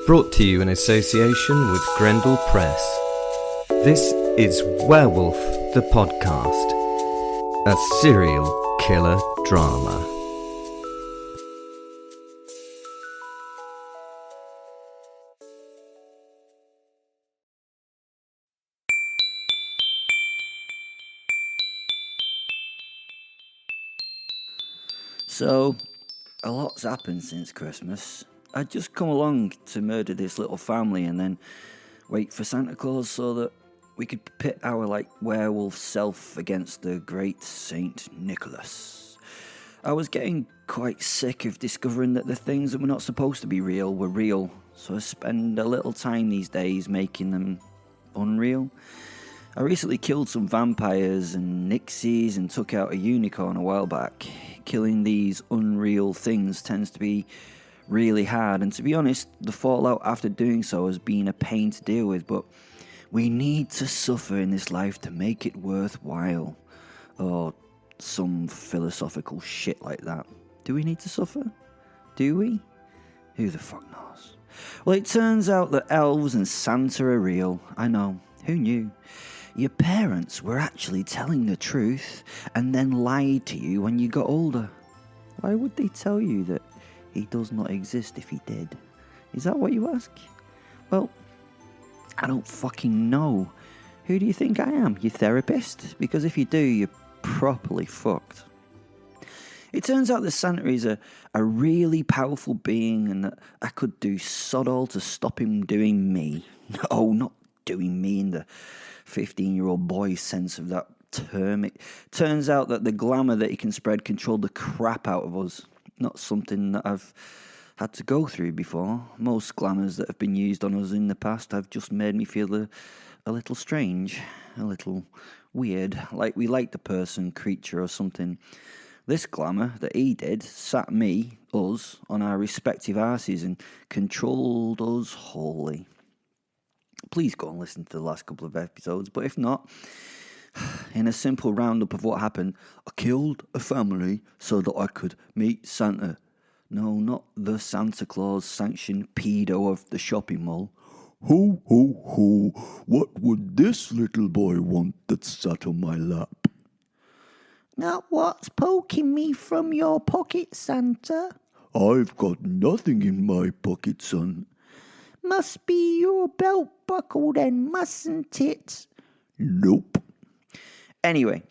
Brought to you in association with Grendel Press. This is Werewolf the Podcast, a serial killer drama. So, a lot's happened since Christmas. I'd just come along to murder this little family and then wait for Santa Claus so that we could pit our, werewolf self against the great Saint Nicholas. I was getting quite sick of discovering that the things that were not supposed to be real were real, so I spend a little time these days making them unreal. I recently killed some vampires and nixies and took out a unicorn a while back. Killing these unreal things tends to be really hard, and to be honest, the fallout after doing so has been a pain to deal with, but we need to suffer in this life to make it worthwhile. Or some philosophical shit like that. Do we need to suffer? Do we? Who the fuck knows? Well, it turns out that elves and Santa are real. I know. Who knew? Your parents were actually telling the truth and then lied to you when you got older. Why would they tell you that he does not exist if he did? Is that what you ask? Well, I don't fucking know. Who do you think I am? Your therapist? Because if you do, you're properly fucked. It turns out that Santa is a really powerful being and that I could do sod all to stop him doing me. No, not doing me in the 15-year-old boy sense of that term. It turns out that the glamour that he can spread controlled the crap out of us. Not something that I've had to go through before. Most glamours that have been used on us in the past have just made me feel a little strange, a little weird, like we liked the person, creature or something. This glamour that he did sat us, on our respective arses and controlled us wholly. Please go and listen to the last couple of episodes, but if not, in a simple roundup of what happened, I killed a family so that I could meet Santa. No, not the Santa Claus sanctioned pedo of the shopping mall. Ho, ho, ho, what would this little boy want that sat on my lap? Now what's poking me from your pocket, Santa? I've got nothing in my pocket, son. Must be your belt buckle then, mustn't it? Nope. Anyway,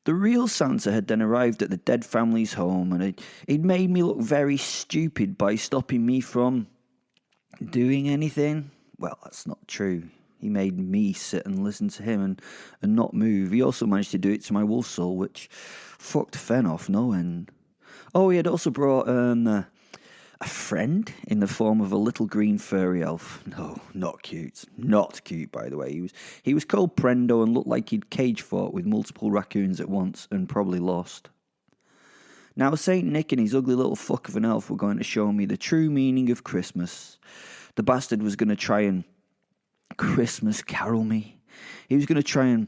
the real Santa had then arrived at the dead family's home, and he'd made me look very stupid by stopping me from doing anything. Well, that's not true. He made me sit and listen to him and not move. He also managed to do it to my wolf soul, which fucked Fen off no end. Oh, he had also brought a friend in the form of a little green furry elf. No, not cute. Not cute, by the way. He was called Prendo and looked like he'd cage fought with multiple raccoons at once and probably lost. Now, Saint Nick and his ugly little fuck of an elf were going to show me the true meaning of Christmas. The bastard was going to try and Christmas carol me. He was going to try and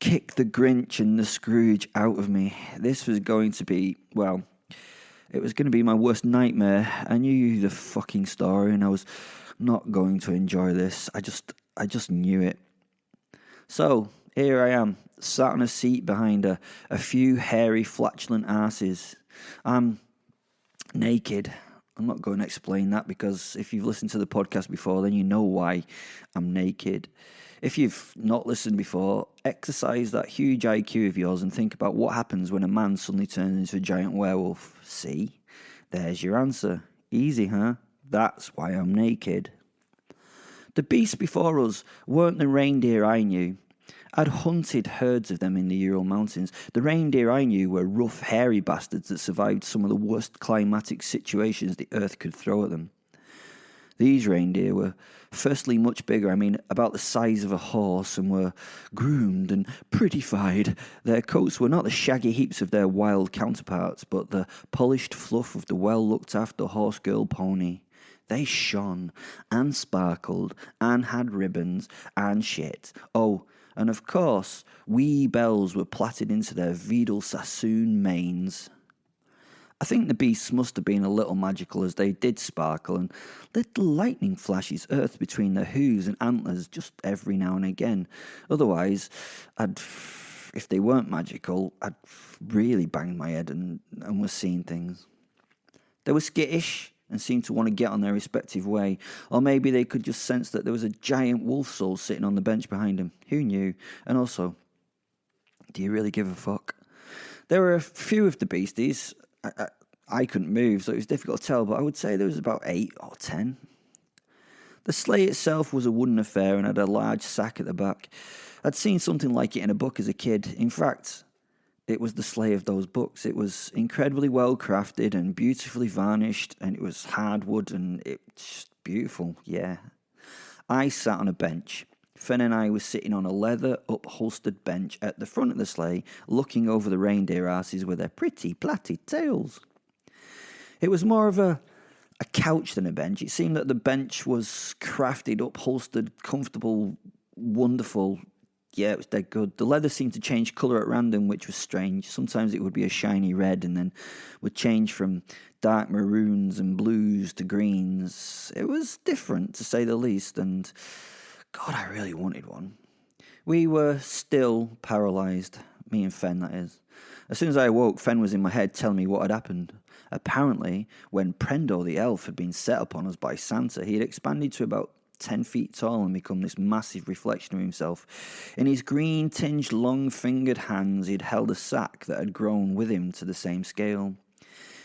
kick the Grinch and the Scrooge out of me. This was going to be, well, it was going to be my worst nightmare. I knew the fucking story and I was not going to enjoy this. I just knew it. So, here I am, sat on a seat behind a few hairy, flatulent asses. I'm naked. I'm not going to explain that because if you've listened to the podcast before, then you know why I'm naked. If you've not listened before, exercise that huge IQ of yours and think about what happens when a man suddenly turns into a giant werewolf. See? There's your answer. Easy, huh? That's why I'm naked. The beasts before us weren't the reindeer I knew. I'd hunted herds of them in the Ural Mountains. The reindeer I knew were rough, hairy bastards that survived some of the worst climatic situations the earth could throw at them. These reindeer were firstly much bigger, about the size of a horse, and were groomed and prettified. Their coats were not the shaggy heaps of their wild counterparts, but the polished fluff of the well-looked-after horse-girl pony. They shone and sparkled and had ribbons and shit. Oh, and of course, wee bells were plaited into their Vidal Sassoon manes. I think the beasts must have been a little magical as they did sparkle, and little lightning flashes earthed between their hooves and antlers just every now and again. Otherwise, if they weren't magical, I'd really banged my head and was seeing things. They were skittish and seemed to want to get on their respective way, or maybe they could just sense that there was a giant wolf soul sitting on the bench behind them. Who knew? And also, do you really give a fuck? There were a few of the beasties. I couldn't move, so it was difficult to tell, but I would say there was about 8 or 10. The sleigh itself was a wooden affair and had a large sack at the back. I'd seen something like it in a book as a kid. In fact, it was the sleigh of those books. It was incredibly well crafted and beautifully varnished, and it was hardwood, and it was just beautiful, yeah. I sat on a bench. Fen and I were sitting on a leather upholstered bench at the front of the sleigh, looking over the reindeer asses with their pretty plaited tails. It was more of a couch than a bench. It seemed that the bench was crafted, upholstered, comfortable, wonderful. Yeah, it was dead good. The leather seemed to change colour at random, which was strange. Sometimes it would be a shiny red and then would change from dark maroons and blues to greens. It was different, to say the least, and God, I really wanted one. We were still paralysed, me and Fen, that is. As soon as I awoke, Fen was in my head telling me what had happened. Apparently, when Prendo the elf had been set upon us by Santa, he had expanded to about 10 feet tall and become this massive reflection of himself. In his green-tinged, long-fingered hands, he had held a sack that had grown with him to the same scale.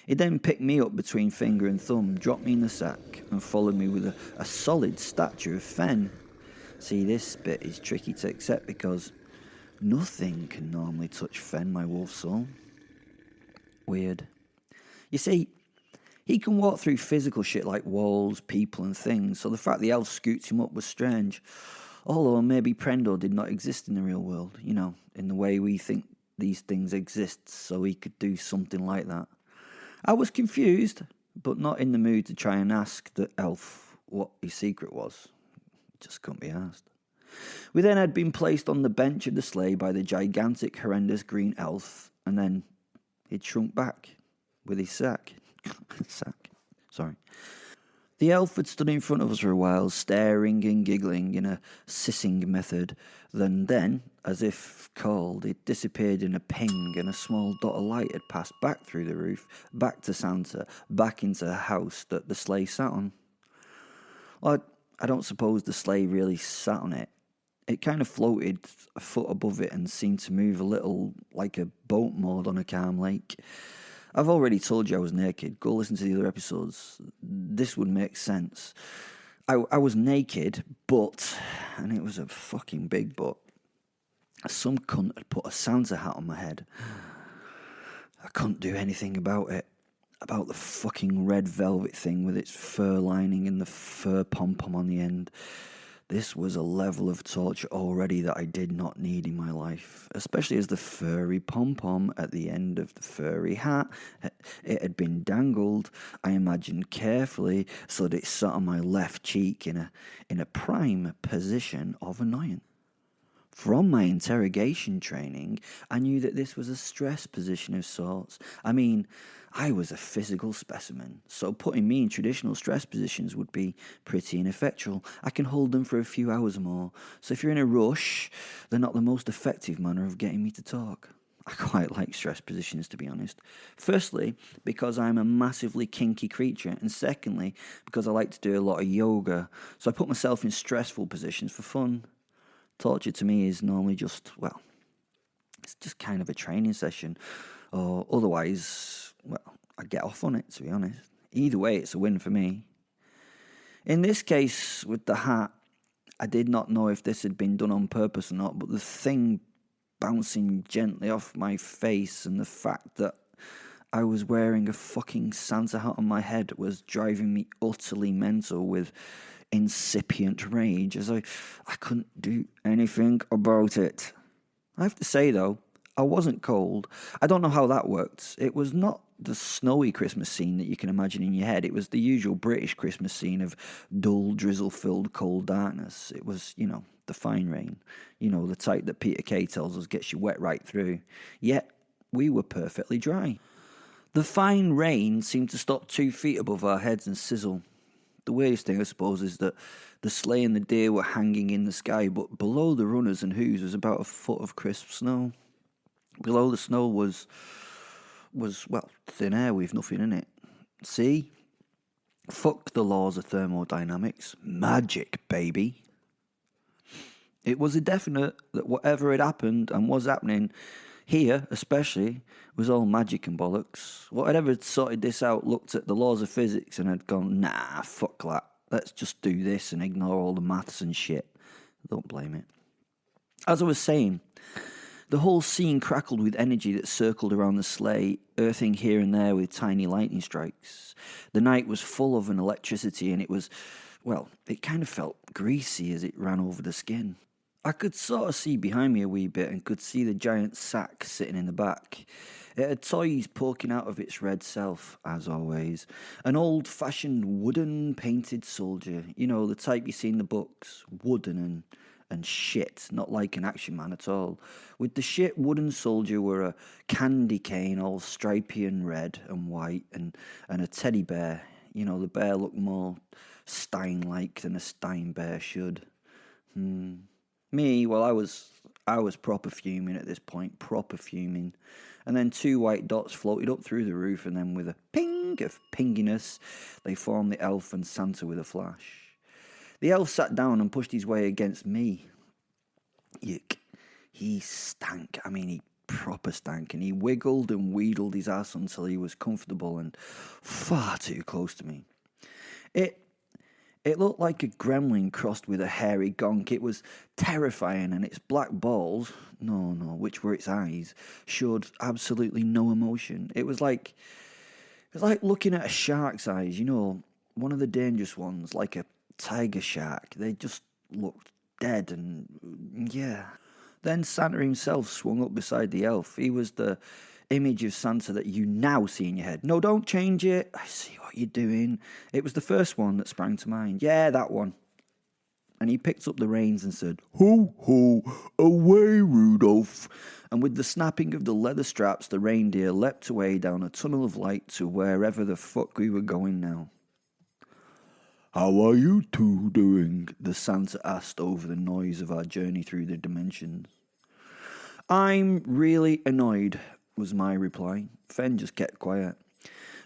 He then picked me up between finger and thumb, dropped me in the sack, and followed me with a solid stature of Fen. See, this bit is tricky to accept because nothing can normally touch Fen, my wolf soul. Weird. You see, he can walk through physical shit like walls, people and things, so the fact the elf scoots him up was strange. Although maybe Prendo did not exist in the real world, in the way we think these things exist, so he could do something like that. I was confused, but not in the mood to try and ask the elf what his secret was. Just couldn't be asked. We then had been placed on the bench of the sleigh by the gigantic, horrendous green elf, and then he'd shrunk back with his sack. Sorry. The elf had stood in front of us for a while, staring and giggling in a sissing method. Then, as if called, it disappeared in a ping, and a small dot of light had passed back through the roof, back to Santa, back into the house that the sleigh sat on. Well, I don't suppose the sleigh really sat on it. It kind of floated a foot above it and seemed to move a little like a boat moored on a calm lake. I've already told you I was naked. Go listen to the other episodes. This would make sense. I was naked, and it was a fucking big but, some cunt had put a Santa hat on my head. I couldn't do anything about it. About the fucking red velvet thing with its fur lining and the fur pom-pom on the end. This was a level of torture already that I did not need in my life, especially as the furry pom-pom at the end of the furry hat, it had been dangled, I imagined carefully, so that it sat on my left cheek in a prime position of annoyance. From my interrogation training, I knew that this was a stress position of sorts. I mean, I was a physical specimen, so putting me in traditional stress positions would be pretty ineffectual. I can hold them for a few hours more, so if you're in a rush, they're not the most effective manner of getting me to talk. I quite like stress positions, to be honest. Firstly, because I'm a massively kinky creature, and secondly, because I like to do a lot of yoga, so I put myself in stressful positions for fun. Torture to me is normally just, it's just kind of a training session, or otherwise, I get off on it, to be honest. Either way, it's a win for me. In this case, with the hat, I did not know if this had been done on purpose or not, but the thing bouncing gently off my face and the fact that I was wearing a fucking Santa hat on my head was driving me utterly mental with incipient rage, as I couldn't do anything about it. I have to say, though, I wasn't cold. I don't know how that worked. It was not the snowy Christmas scene that you can imagine in your head. It was the usual British Christmas scene of dull, drizzle-filled cold darkness. It was, the fine rain. The type that Peter Kay tells us gets you wet right through. Yet, we were perfectly dry. The fine rain seemed to stop 2 feet above our heads and sizzle. The weirdest thing, I suppose, is that the sleigh and the deer were hanging in the sky, but below the runners and hooves was about a foot of crisp snow. Below the snow was thin air with nothing in it. See? Fuck the laws of thermodynamics. Magic, baby. It was a definite that whatever had happened and was happening here, especially, was all magic and bollocks. Whatever had sorted this out looked at the laws of physics and had gone, nah, fuck that. Let's just do this and ignore all the maths and shit. Don't blame it. As I was saying, the whole scene crackled with energy that circled around the sleigh, earthing here and there with tiny lightning strikes. The night was full of an electricity and it was, it kind of felt greasy as it ran over the skin. I could sort of see behind me a wee bit and could see the giant sack sitting in the back. It had toys poking out of its red self, as always. An old-fashioned wooden painted soldier, you know, the type you see in the books, wooden and shit, not like an action man at all. With the shit wooden soldier were a candy cane all stripy and red and white and a teddy bear. You know, the bear looked more Stein-like than a Stein bear should. Me, well, I was proper fuming at this point, proper fuming. And then 2 white dots floated up through the roof, and then with a ping of pinginess, they formed the elf and Santa with a flash. The elf sat down and pushed his way against me. Yuck. He stank. I mean, he proper stank, and he wiggled and wheedled his ass until he was comfortable and far too close to me. It looked like a gremlin crossed with a hairy gonk. It was terrifying, and its black balls, which were its eyes, showed absolutely no emotion. It was like looking at a shark's eyes, you know, one of the dangerous ones, like a tiger shark. They just looked dead, and yeah. Then Santa himself swung up beside the elf. He was the image of Santa that you now see in your head. No, don't change it. I see what you're doing. It was the first one that sprang to mind. Yeah, that one. And he picked up the reins and said, "Ho, ho, away, Rudolph." And with the snapping of the leather straps, the reindeer leapt away down a tunnel of light to wherever the fuck we were going now. "How are you two doing?" the Santa asked over the noise of our journey through the dimensions. "I'm really annoyed," was my reply. Fen just kept quiet.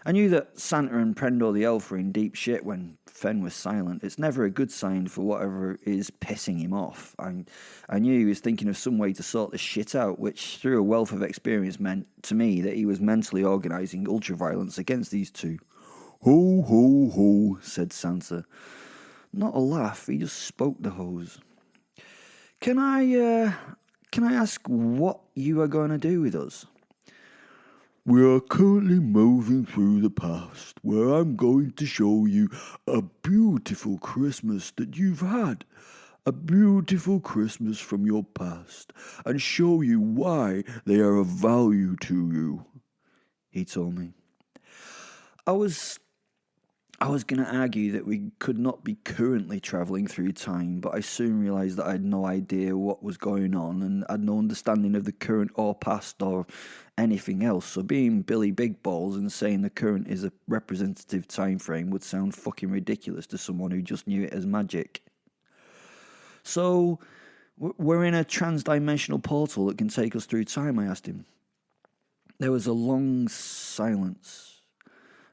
I knew that Santa and Prendo the elf were in deep shit when Fen was silent. It's never a good sign for whatever is pissing him off. I knew he was thinking of some way to sort this shit out, which through a wealth of experience meant to me that he was mentally organising ultra-violence against these two. "Ho, ho, ho," said Santa. Not a laugh, he just spoke the hose. Can I ask what you are going to do with us?" "We are currently moving through the past, where I'm going to show you a beautiful Christmas that you've had, a beautiful Christmas from your past, and show you why they are of value to you," he told me. I was going to argue that we could not be currently travelling through time, but I soon realised that I had no idea what was going on and had no understanding of the current or past or anything else. So being Billy Big Balls and saying the current is a representative time frame would sound fucking ridiculous to someone who just knew it as magic. "So, we're in a trans-dimensional portal that can take us through time?" I asked him. There was a long silence.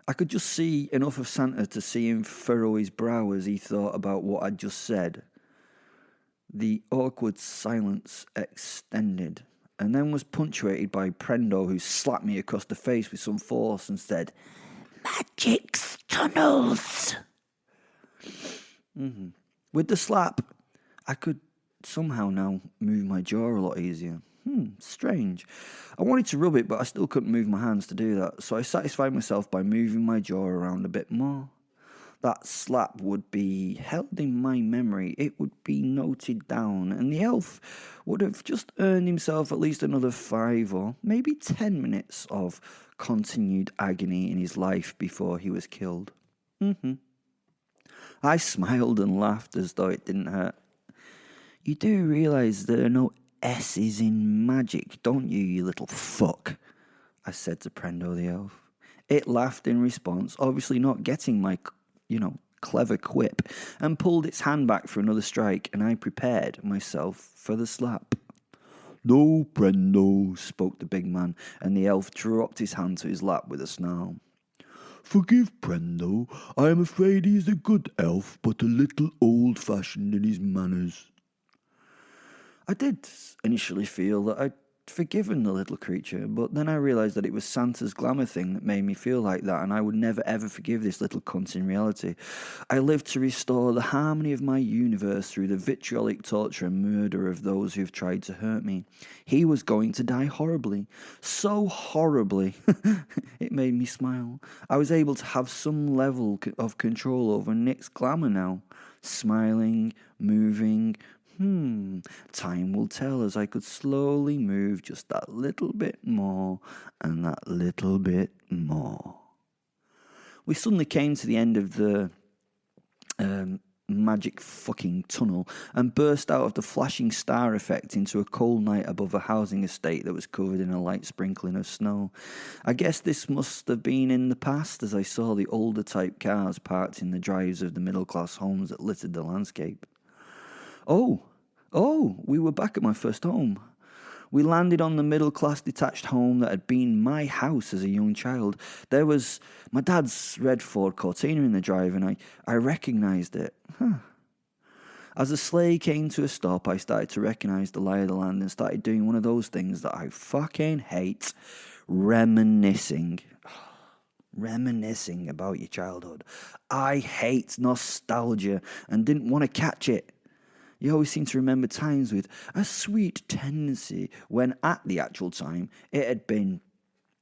I could just see enough of Santa to see him furrow his brow as he thought about what I'd just said. The awkward silence extended, and then was punctuated by Prendo, who slapped me across the face with some force and said, "Magic's tunnels!" With the slap, I could somehow now move my jaw a lot easier. Strange. I wanted to rub it, but I still couldn't move my hands to do that, so I satisfied myself by moving my jaw around a bit more. That slap would be held in my memory, it would be noted down, and the elf would have just earned himself at least another 5 or maybe 10 minutes of continued agony in his life before he was killed. I smiled and laughed as though it didn't hurt. "You do realise there are no S's in magic, don't you, you little fuck?" I said to Prendo the elf. It laughed in response, obviously not getting my, clever quip, and pulled its hand back for another strike, and I prepared myself for the slap. "No, Brendo," spoke the big man, and the elf dropped his hand to his lap with a snarl. "Forgive Brendo. I am afraid he is a good elf, but a little old-fashioned in his manners." I did initially feel that I'd forgiven the little creature, but then I realised that it was Santa's glamour thing that made me feel like that, and I would never ever forgive this little cunt in reality. I lived to restore the harmony of my universe through the vitriolic torture and murder of those who've tried to hurt me. He was going to die horribly. So horribly. It made me smile. I was able to have some level of control over Nick's glamour now. Smiling, moving. Time will tell, as I could slowly move just that little bit more and that little bit more. We suddenly came to the end of the magic fucking tunnel and burst out of the flashing star effect into a cold night above a housing estate that was covered in a light sprinkling of snow. I guess this must have been in the past, as I saw the older type cars parked in the drives of the middle class homes that littered the landscape. Oh, we were back at my first home. We landed on the middle-class detached home that had been my house as a young child. There was my dad's red Ford Cortina in the drive, and I recognised it. As the sleigh came to a stop, I started to recognise the lie of the land and started doing one of those things that I fucking hate, reminiscing. Reminiscing about your childhood. I hate nostalgia and didn't want to catch it. You always seem to remember times with a sweet tendency when at the actual time it had been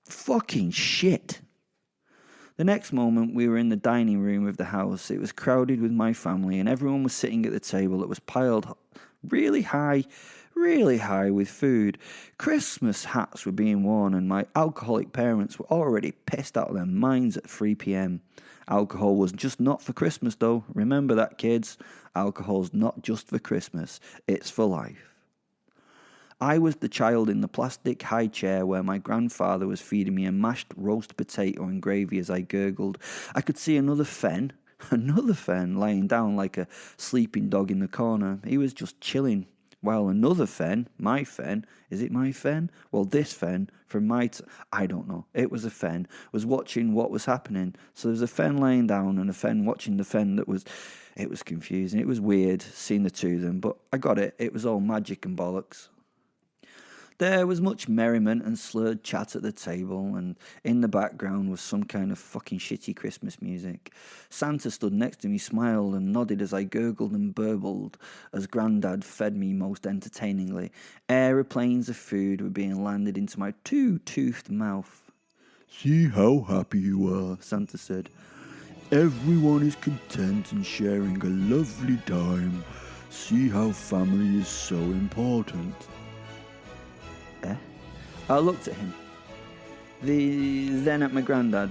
fucking shit. The next moment we were in the dining room of the house. It was crowded with my family and everyone was sitting at the table that was piled really high with food. Christmas hats were being worn and my alcoholic parents were already pissed out of their minds at 3 p.m. Alcohol was just not for Christmas though. Remember that, kids. Alcohol's not just for Christmas. It's for life. I was the child in the plastic high chair where my grandfather was feeding me a mashed roast potato and gravy as I gurgled. I could see another fen lying down like a sleeping dog in the corner. He was just chilling. While another fen, my fen, is it my fen? Well, this fen from I don't know. It was a fen, was watching what was happening. So there was a fen laying down and a fen watching the fen it was confusing. It was weird seeing the two of them, but I got it. It was all magic and bollocks. There was much merriment and slurred chat at the table, and in the background was some kind of fucking shitty Christmas music. Santa stood next to me, smiled and nodded as I gurgled and burbled as Grandad fed me most entertainingly. Aeroplanes of food were being landed into my two-toothed mouth. "See how happy you are," Santa said. "Everyone is content and sharing a lovely time. See how family is so important." I looked at him, then at my granddad.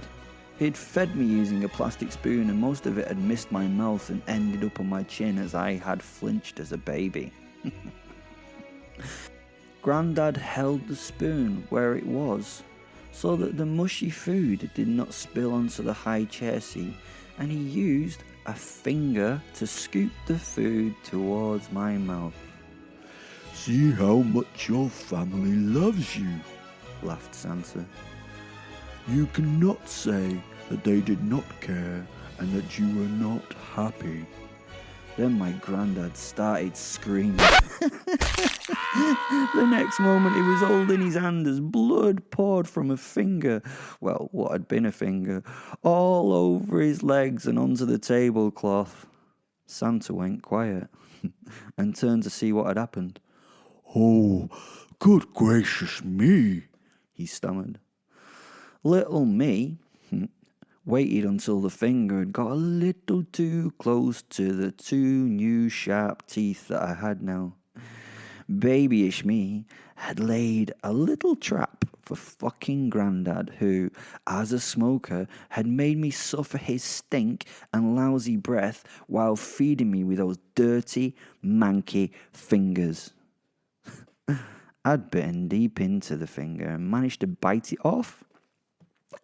He'd fed me using a plastic spoon and most of it had missed my mouth and ended up on my chin as I had flinched as a baby. Grandad held the spoon where it was so that the mushy food did not spill onto the high chair seat, and he used a finger to scoop the food towards my mouth. "See how much your family loves you," laughed Santa. "You cannot say that they did not care and that you were not happy." Then my granddad started screaming. The next moment he was holding his hand as blood poured from a finger, well, what had been a finger, all over his legs and onto the tablecloth. Santa went quiet and turned to see what had happened. "Oh, good gracious me," he stammered. Little me waited until the finger had got a little too close to the two new sharp teeth that I had now. Babyish me had laid a little trap for fucking Grandad, who, as a smoker, had made me suffer his stink and lousy breath while feeding me with those dirty, manky fingers. I'd bitten deep into the finger and managed to bite it off.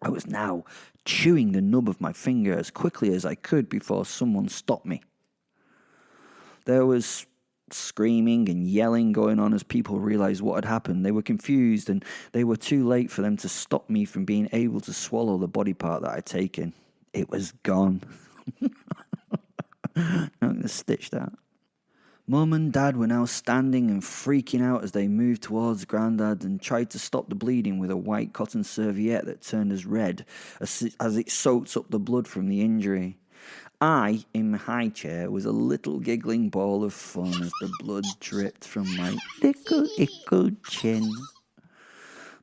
I was now chewing the nub of my finger as quickly as I could before someone stopped me. There was screaming and yelling going on as people realized what had happened. They were confused, and they were too late for them to stop me from being able to swallow the body part that I'd taken. It was gone. I'm going to stitch that. Mum and Dad were now standing and freaking out as they moved towards Grandad and tried to stop the bleeding with a white cotton serviette that turned as red as it soaked up the blood from the injury. I, in my high chair, was a little giggling ball of fun as the blood dripped from my little chin.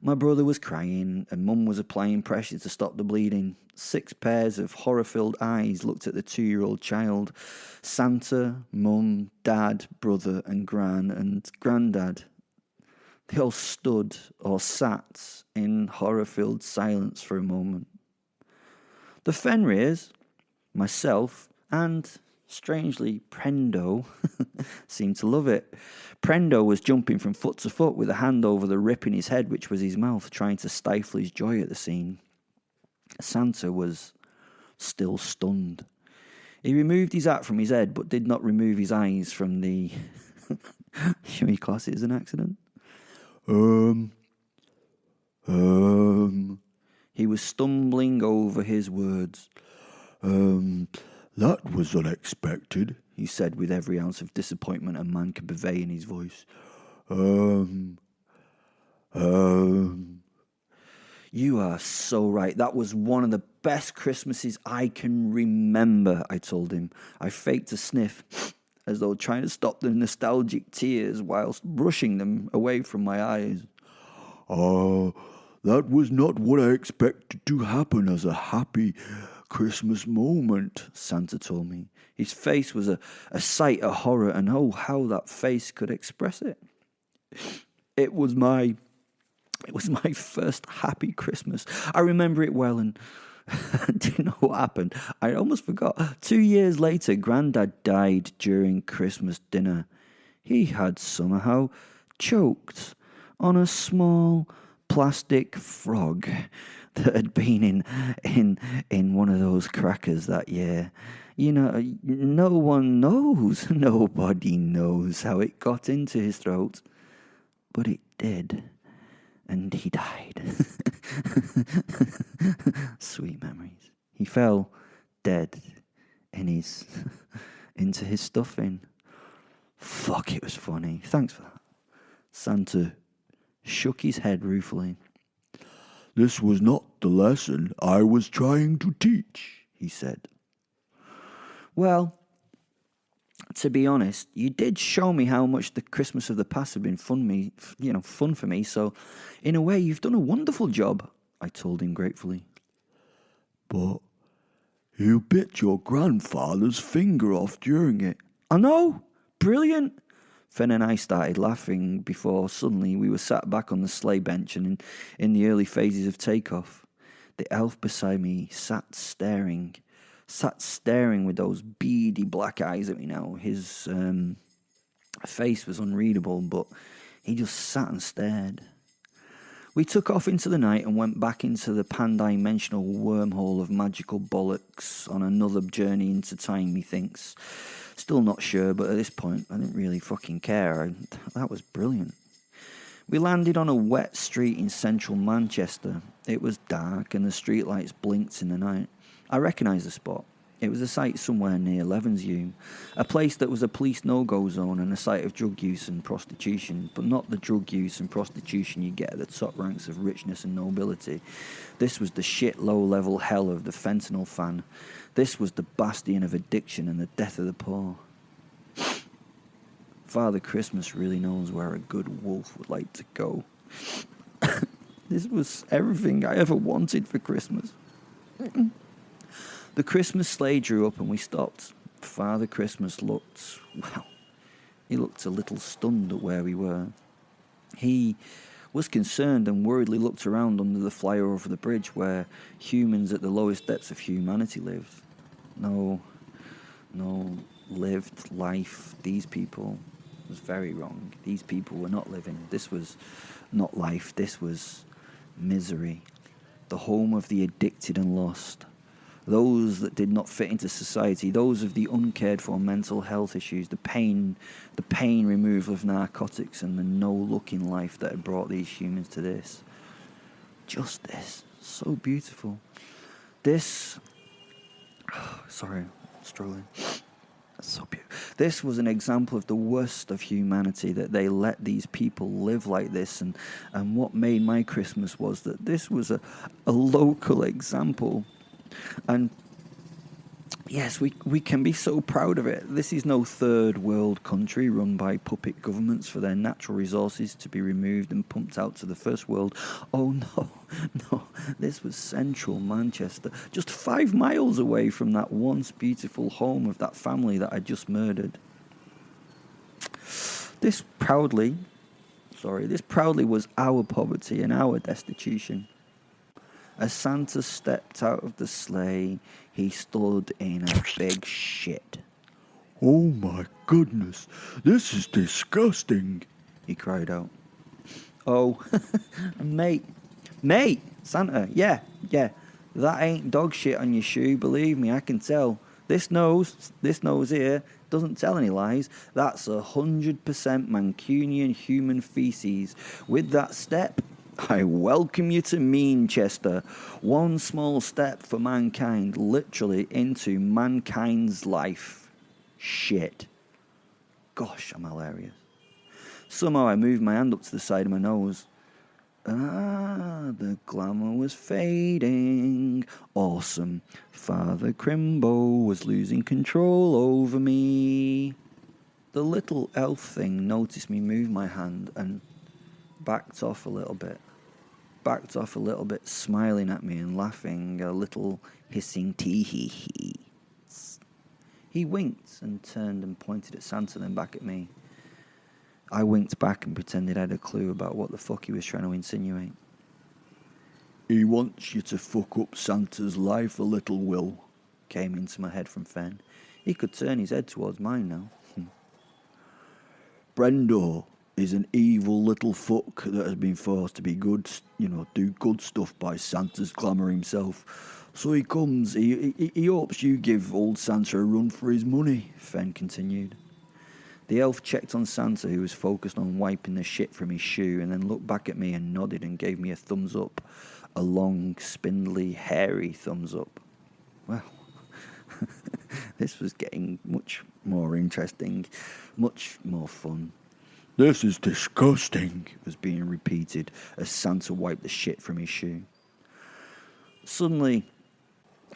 My brother was crying, and Mum was applying pressure to stop the bleeding. 6 pairs of horror-filled eyes looked at the 2-year-old child. Santa, Mum, Dad, brother, and Gran, and Grandad. They all stood or sat in horror-filled silence for a moment. The Fenriers, myself, and, strangely, Prendo seemed to love it. Prendo was jumping from foot to foot with a hand over the rip in his head, which was his mouth, trying to stifle his joy at the scene. Santa was still stunned. He removed his hat from his head, but did not remove his eyes from the... Should we class it as an accident? He was stumbling over his words. That was unexpected, he said with every ounce of disappointment a man could convey in his voice. You are so right. That was one of the best Christmases I can remember, I told him. I faked a sniff, as though trying to stop the nostalgic tears whilst brushing them away from my eyes. That was not what I expected to happen as a happy Christmas moment, Santa told me. His face was a sight of horror, and oh, how that face could express it. It was my first happy Christmas. I remember it well, and do you know what happened? I almost forgot. 2 years later, Grandad died during Christmas dinner. He had somehow choked on a small plastic frog that had been in one of those crackers that year. You know, no one knows, nobody knows how it got into his throat, but it did. And he died. Sweet memories. He fell dead into his stuffing. Fuck, it was funny. Thanks for that. Santa shook his head ruefully. This was not the lesson I was trying to teach, he said. Well, to be honest, you did show me how much the Christmas of the past had been fun for me, so in a way you've done a wonderful job, I told him gratefully. But you bit your grandfather's finger off during it. I know, brilliant. Fen and I started laughing before suddenly we were sat back on the sleigh bench and in the early phases of takeoff. The elf beside me sat staring with those beady black eyes at me now. His face was unreadable, but he just sat and stared. We took off into the night and went back into the pan-dimensional wormhole of magical bollocks on another journey into time, methinks. Still not sure, but at this point, I didn't really fucking care. That was brilliant. We landed on a wet street in central Manchester. It was dark and the streetlights blinked in the night. I recognised the spot. It was a site somewhere near Levenshulme, a place that was a police no-go zone and a site of drug use and prostitution, but not the drug use and prostitution you get at the top ranks of richness and nobility. This was the shit low-level hell of the fentanyl fan. This was the bastion of addiction and the death of the poor. Father Christmas really knows where a good wolf would like to go. This was everything I ever wanted for Christmas. The Christmas sleigh drew up and we stopped. Father Christmas looked a little stunned at where we were. He was concerned and worriedly looked around under the flyer over the bridge where humans at the lowest depths of humanity lived. No lived life. These people was very wrong. These people were not living. This was not life. This was misery. the home of the addicted and lost, those that did not fit into society, those of the uncared for mental health issues, the pain removal of narcotics, and the no-looking life that had brought these humans to this. Justice, so beautiful. This, sorry, I'm struggling. That's so beautiful. This was an example of the worst of humanity, that they let these people live like this. And what made my Christmas was that this was a local example. And yes, we can be so proud of it. This is no third world country run by puppet governments for their natural resources to be removed and pumped out to the first world. Oh no, this was central Manchester, just 5 miles away from that once beautiful home of that family that I just murdered. This proudly was our poverty and our destitution. As Santa stepped out of the sleigh, he stood in a big shit. "Oh my goodness, this is disgusting," he cried out. "Oh, mate, Santa, yeah, that ain't dog shit on your shoe, believe me, I can tell. This nose here doesn't tell any lies. That's 100% Mancunian human feces. With that step, I welcome you to Manchester. One small step for mankind, literally into mankind's life. Shit. Gosh, I'm hilarious. Somehow I moved my hand up to the side of my nose. The glamour was fading. Awesome. Father Crimbo was losing control over me. The little elf thing noticed me move my hand and backed off a little bit, smiling at me and laughing a little hissing tee-hee-hee. He winked and turned and pointed at Santa, then back at me. I winked back and pretended I had a clue about what the fuck he was trying to insinuate. "He wants you to fuck up Santa's life a little, Will," came into my head from Fen. He could turn his head towards mine now. "Brendo is an evil little fuck that has been forced to be good, do good stuff by Santa's glamour himself. So he comes, he hopes you give old Santa a run for his money," Fen continued. The elf checked on Santa, who was focused on wiping the shit from his shoe, and then looked back at me and nodded and gave me a thumbs up. A long, spindly, hairy thumbs up. Well, this was getting much more interesting, much more fun. "This is disgusting," was being repeated as Santa wiped the shit from his shoe. Suddenly,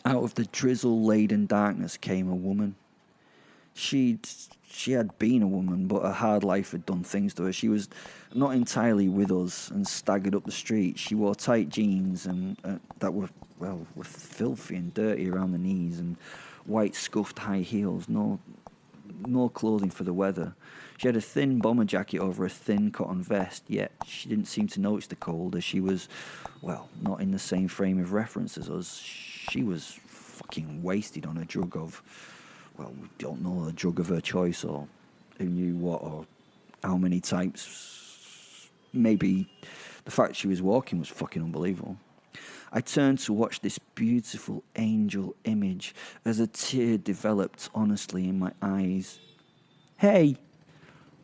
out of the drizzle-laden darkness came a woman. She had been a woman, but her hard life had done things to her. She was not entirely with us and staggered up the street. She wore tight jeans and that were filthy and dirty around the knees, and white scuffed high heels. No clothing for the weather. She had a thin bomber jacket over a thin cotton vest, yet she didn't seem to notice the cold, as she was, not in the same frame of reference as us. She was fucking wasted on a drug of, we don't know, a drug of her choice, or who knew what, or how many types. Maybe the fact she was walking was fucking unbelievable. I turned to watch this beautiful angel image as a tear developed honestly in my eyes. Hey,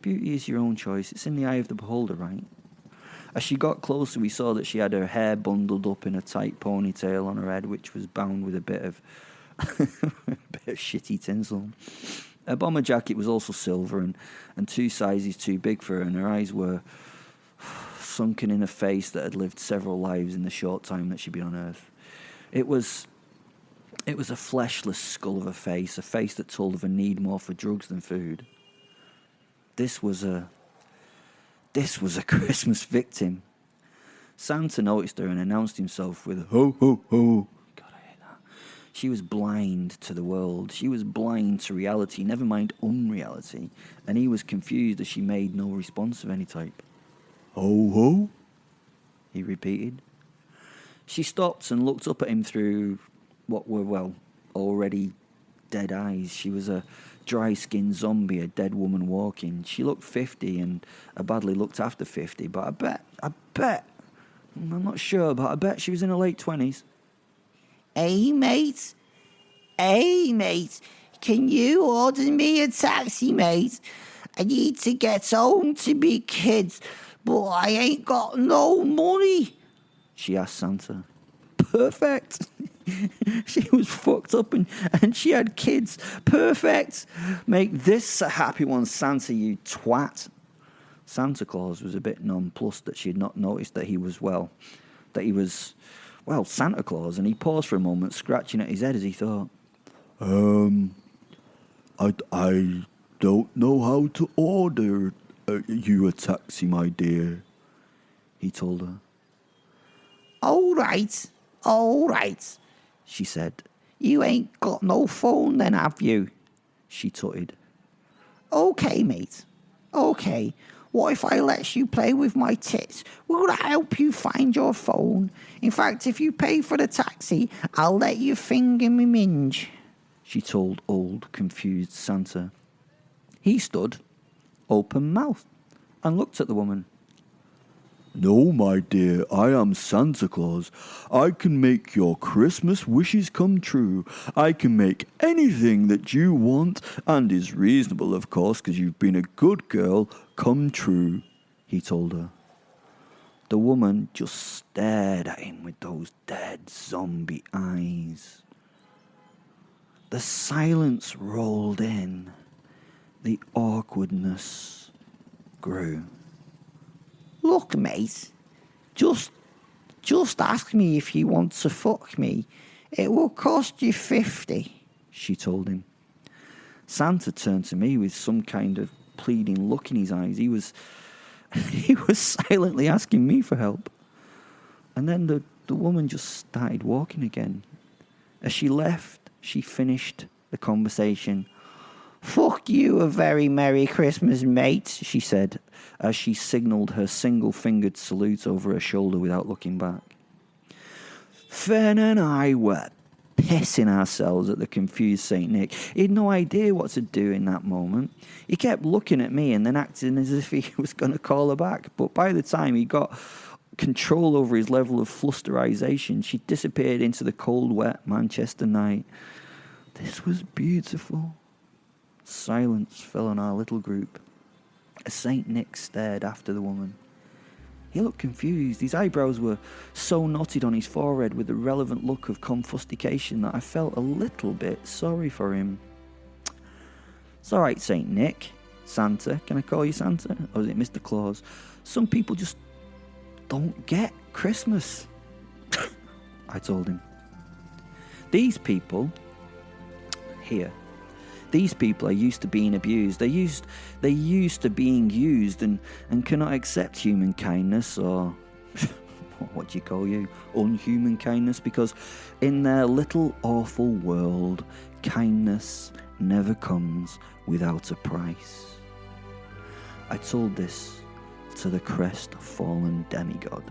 beauty is your own choice. It's in the eye of the beholder, right? As she got closer, we saw that she had her hair bundled up in a tight ponytail on her head, which was bound with a bit of shitty tinsel. Her bomber jacket was also silver and 2 sizes too big for her, and her eyes were sunken in a face that had lived several lives in the short time that she'd been on Earth. It was a fleshless skull of a face that told of a need more for drugs than food. This was a Christmas victim. Santa noticed her and announced himself with "Ho, ho, ho." God, I hate that. She was blind to the world. She was blind to reality, never mind unreality. And he was confused as she made no response of any type. "Ho, ho?" he repeated. She stopped and looked up at him through what were, already dead eyes. She was a dry-skinned zombie, a dead woman walking. She looked 50 and badly looked after 50, but I bet I'm not sure, but I bet she was in her late 20s. Hey, mate. Hey, mate. Can you order me a taxi, mate? I need to get home to me kids, but I ain't got no money. She asked Santa. Perfect. She was fucked up and she had kids. Perfect. Make this a happy one, Santa, you twat. Santa Claus was a bit nonplussed that she had not noticed that he was Santa Claus, and he paused for a moment, scratching at his head as he thought. I don't know how to order you a taxi, my dear, he told her. All right, she said. You ain't got no phone then, have you? She tutted. Okay, mate. Okay. What if I let you play with my tits? Will that help you find your phone? In fact, if you pay for the taxi, I'll let you finger me minge, she told old, confused Santa. He stood, open-mouthed, and looked at the woman. No, my dear, I am Santa Claus. I can make your Christmas wishes come true. I can make anything that you want, and is reasonable, of course, because you've been a good girl, come true, he told her. The woman just stared at him with those dead zombie eyes. The silence rolled in. The awkwardness grew. Look, mate, just ask me if you want to fuck me. It will cost you 50, she told him. Santa turned to me with some kind of pleading look in his eyes. He was silently asking me for help. And then the woman just started walking again. As she left, she finished the conversation. Fuck you a very Merry Christmas, mate, she said, as she signalled her single-fingered salute over her shoulder without looking back. Fern and I were pissing ourselves at the confused St. Nick. He had no idea what to do in that moment. He kept looking at me and then acting as if he was going to call her back. But by the time he got control over his level of flusterization, she disappeared into the cold, wet Manchester night. This was beautiful. Silence fell on our little group. As St. Nick stared after the woman. He looked confused. His eyebrows were so knotted on his forehead with a relevant look of confustication that I felt a little bit sorry for him. It's all right, St. Nick. Santa. Can I call you Santa? Or is it Mr. Claus? Some people just don't get Christmas. I told him. These people are used to being abused. They're used to being used and cannot accept human kindness or, what do you call you, unhuman kindness, because in their little awful world, kindness never comes without a price. I told this to the crest-fallen demigod.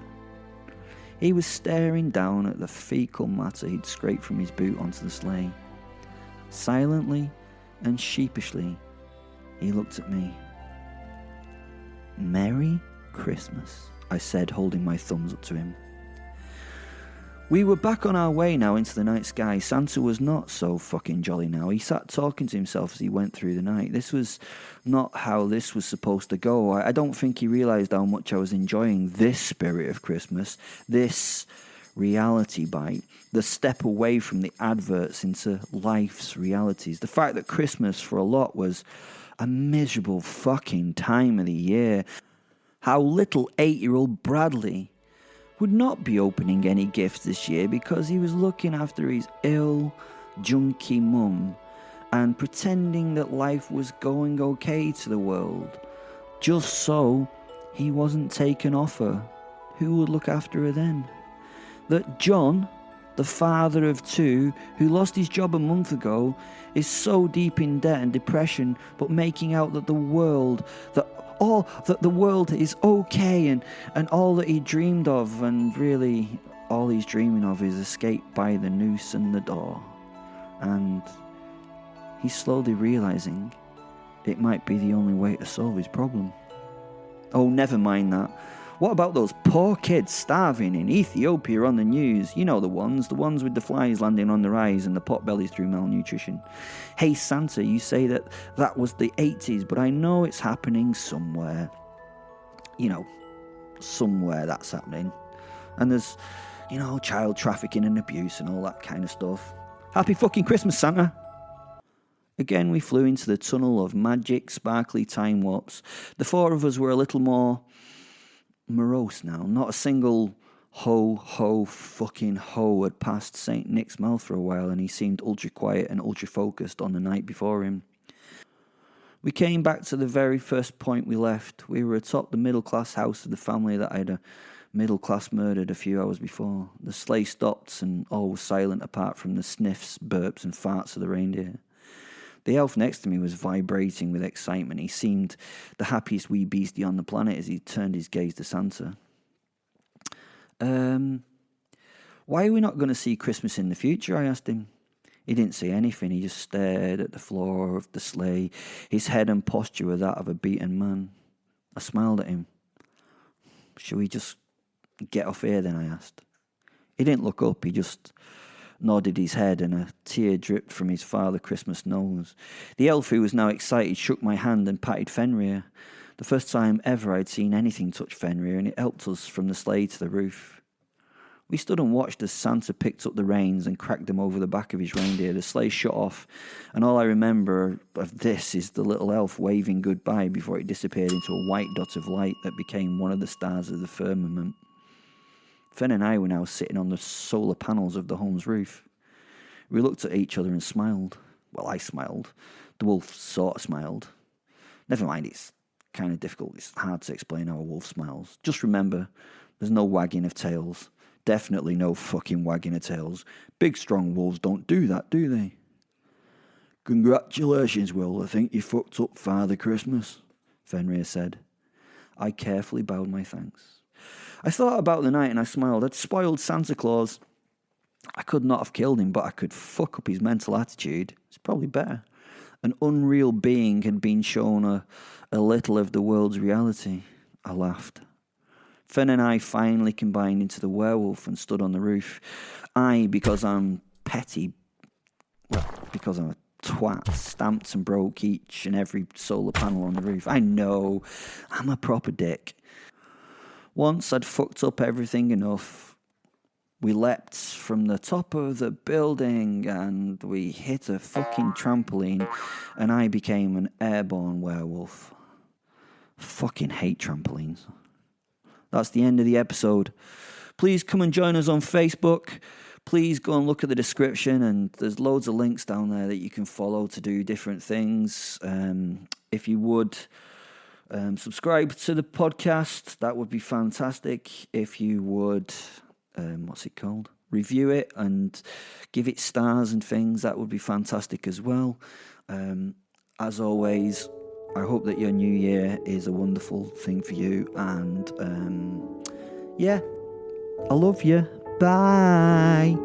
He was staring down at the fecal matter he'd scraped from his boot onto the sleigh. Silently and sheepishly, he looked at me. Merry Christmas, I said, holding my thumbs up to him. We were back on our way now into the night sky. Santa was not so fucking jolly now. He sat talking to himself as he went through the night. This was not how this was supposed to go. I don't think he realised how much I was enjoying this spirit of Christmas, this reality bite, the step away from the adverts into life's realities. The fact that Christmas for a lot was a miserable fucking time of the year. How little 8-year-old Bradley would not be opening any gifts this year because he was looking after his ill, junky mum and pretending that life was going okay to the world, just so he wasn't taken off her. Who would look after her then? That John, the father of 2, who lost his job a month ago, is so deep in debt and depression, but making out that the world is okay and all that he dreamed of, and really all he's dreaming of is escape by the noose and the door. And he's slowly realising it might be the only way to solve his problem. Oh, never mind that. What about those poor kids starving in Ethiopia on the news? You know the ones with the flies landing on their eyes and the potbellies through malnutrition. Hey Santa, you say that was the 80s, but I know it's happening somewhere. You know, somewhere that's happening. And there's, child trafficking and abuse and all that kind of stuff. Happy fucking Christmas, Santa! Again, we flew into the tunnel of magic, sparkly time warps. The four of us were a little more morose now. Not a single ho fucking ho had passed St. Nick's mouth for a while, and he seemed ultra quiet and ultra focused on the night before him. We came back to the very first point we left. We were atop the middle-class house of the family that I'd middle-class murdered a few hours before. The sleigh stopped, and all was silent apart from the sniffs, burps, and farts of the reindeer. The elf next to me was vibrating with excitement. He seemed the happiest wee beastie on the planet as he turned his gaze to Santa. Why are we not going to see Christmas in the future? I asked him. He didn't say anything. He just stared at the floor of the sleigh. His head and posture were that of a beaten man. I smiled at him. Shall we just get off here then? I asked. He didn't look up. He just nodded his head, and a tear dripped from his Father Christmas nose. The elf, who was now excited, shook my hand and patted Fenrir. The first time ever I'd seen anything touch Fenrir, and it helped us from the sleigh to the roof. We stood and watched as Santa picked up the reins and cracked them over the back of his reindeer. The sleigh shut off, and all I remember of this is the little elf waving goodbye before it disappeared into a white dot of light that became one of the stars of the firmament. Fen and I were now sitting on the solar panels of the home's roof. We looked at each other and smiled. Well, I smiled. The wolf sort of smiled. Never mind, it's kind of difficult. It's hard to explain how a wolf smiles. Just remember, there's no wagging of tails. Definitely no fucking wagging of tails. Big, strong wolves don't do that, do they? Congratulations, Will. I think you fucked up Father Christmas, Fenrir said. I carefully bowed my thanks. I thought about the night and I smiled. I'd spoiled Santa Claus. I could not have killed him, but I could fuck up his mental attitude. It's probably better. An unreal being had been shown a little of the world's reality. I laughed. Fen and I finally combined into the werewolf and stood on the roof. I, because I'm petty, because I'm a twat, stamped and broke each and every solar panel on the roof. I know, I'm a proper dick. Once I'd fucked up everything enough, we leapt from the top of the building and we hit a fucking trampoline and I became an airborne werewolf. Fucking hate trampolines. That's the end of the episode. Please come and join us on Facebook. Please go and look at the description, and there's loads of links down there that you can follow to do different things. If you would subscribe to the podcast, that would be fantastic. If you would, review it and give it stars and things, that would be fantastic as well. As always, I hope that your new year is a wonderful thing for you, and I love you. Bye.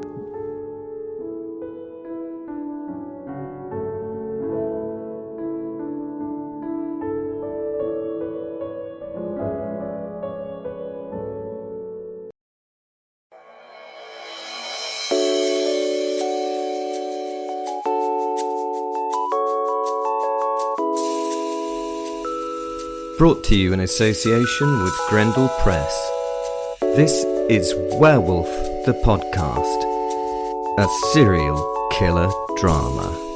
Brought to you in association with Grendel Press. This is Werewolf the Podcast, a serial killer drama.